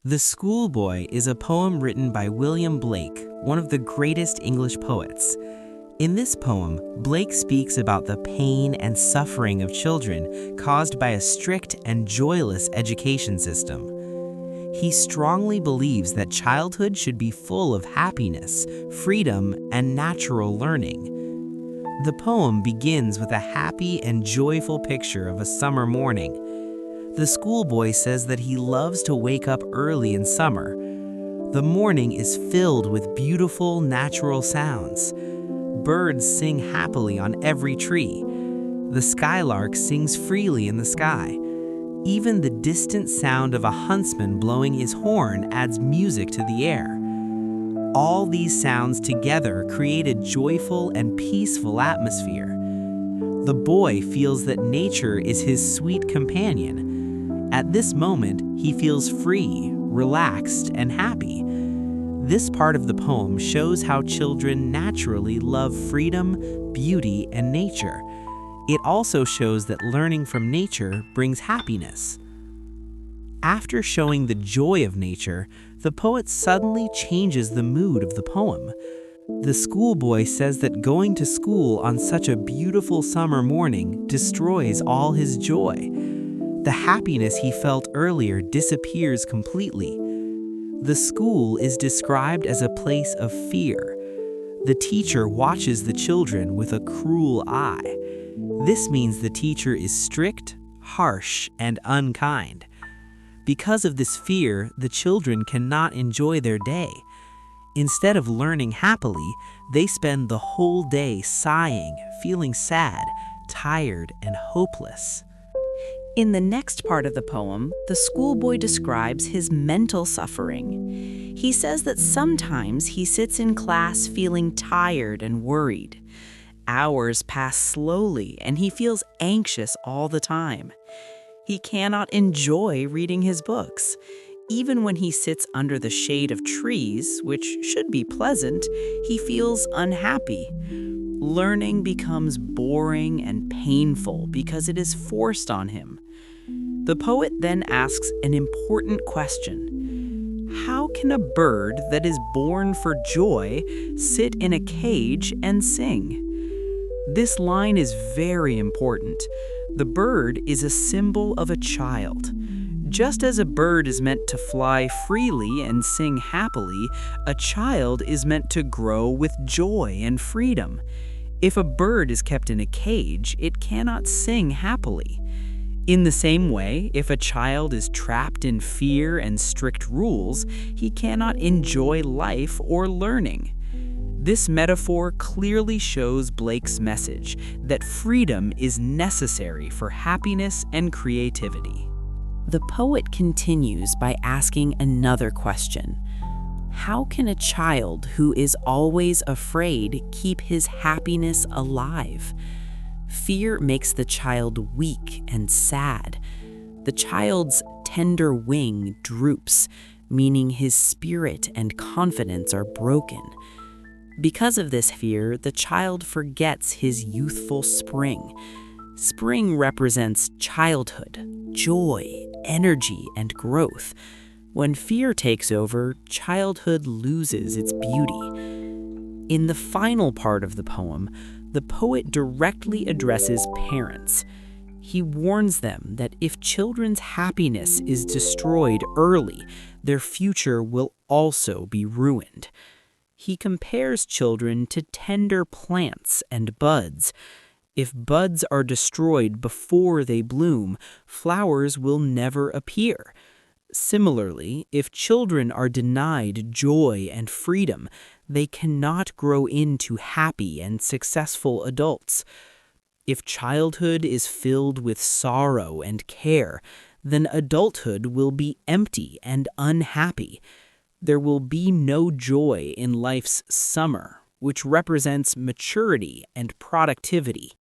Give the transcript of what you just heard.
The Schoolboy is a poem written by William Blake, one of the greatest English poets. In this poem, Blake speaks about the pain and suffering of children caused by a strict and joyless education system. He strongly believes that childhood should be full of happiness, freedom, and natural learning. The poem begins with a happy and joyful picture of a summer morning. The schoolboy says that he loves to wake up early in summer. The morning is filled with beautiful natural sounds. Birds sing happily on every tree. The skylark sings freely in the sky. Even the distant sound of a huntsman blowing his horn adds music to the air. All these sounds together create a joyful and peaceful atmosphere. The boy feels that nature is his sweet companion. At this moment, he feels free, relaxed, and happy. This part of the poem shows how children naturally love freedom, beauty, and nature. It also shows that learning from nature brings happiness. After showing the joy of nature, the poet suddenly changes the mood of the poem. The schoolboy says that going to school on such a beautiful summer morning destroys all his joy. The happiness he felt earlier disappears completely. The school is described as a place of fear. The teacher watches the children with a cruel eye. This means the teacher is strict, harsh, and unkind. Because of this fear, the children cannot enjoy their day. Instead of learning happily, they spend the whole day sighing, feeling sad, tired, and hopeless. In the next part of the poem, the schoolboy describes his mental suffering. He says that sometimes he sits in class feeling tired and worried. Hours pass slowly and he feels anxious all the time. He cannot enjoy reading his books. Even when he sits under the shade of trees, which should be pleasant, he feels unhappy. Learning becomes boring and painful because it is forced on him. The poet then asks an important question. How can a bird that is born for joy sit in a cage and sing? This line is very important. The bird is a symbol of a child. Just as a bird is meant to fly freely and sing happily, a child is meant to grow with joy and freedom. If a bird is kept in a cage, it cannot sing happily. In the same way, if a child is trapped in fear and strict rules, he cannot enjoy life or learning. This metaphor clearly shows Blake's message that freedom is necessary for happiness and creativity. The poet continues by asking another question. How can a child who is always afraid keep his happiness alive? Fear makes the child weak and sad. The child's tender wing droops, meaning his spirit and confidence are broken. Because of this fear, the child forgets his youthful spring. Spring represents childhood, joy, energy, and growth. When fear takes over, childhood loses its beauty. In the final part of the poem, the poet directly addresses parents. He warns them that if children's happiness is destroyed early, their future will also be ruined. He compares children to tender plants and buds. If buds are destroyed before they bloom, flowers will never appear. Similarly, if children are denied joy and freedom, they cannot grow into happy and successful adults. If childhood is filled with sorrow and care, then adulthood will be empty and unhappy. There will be no joy in life's summer, which represents maturity and productivity.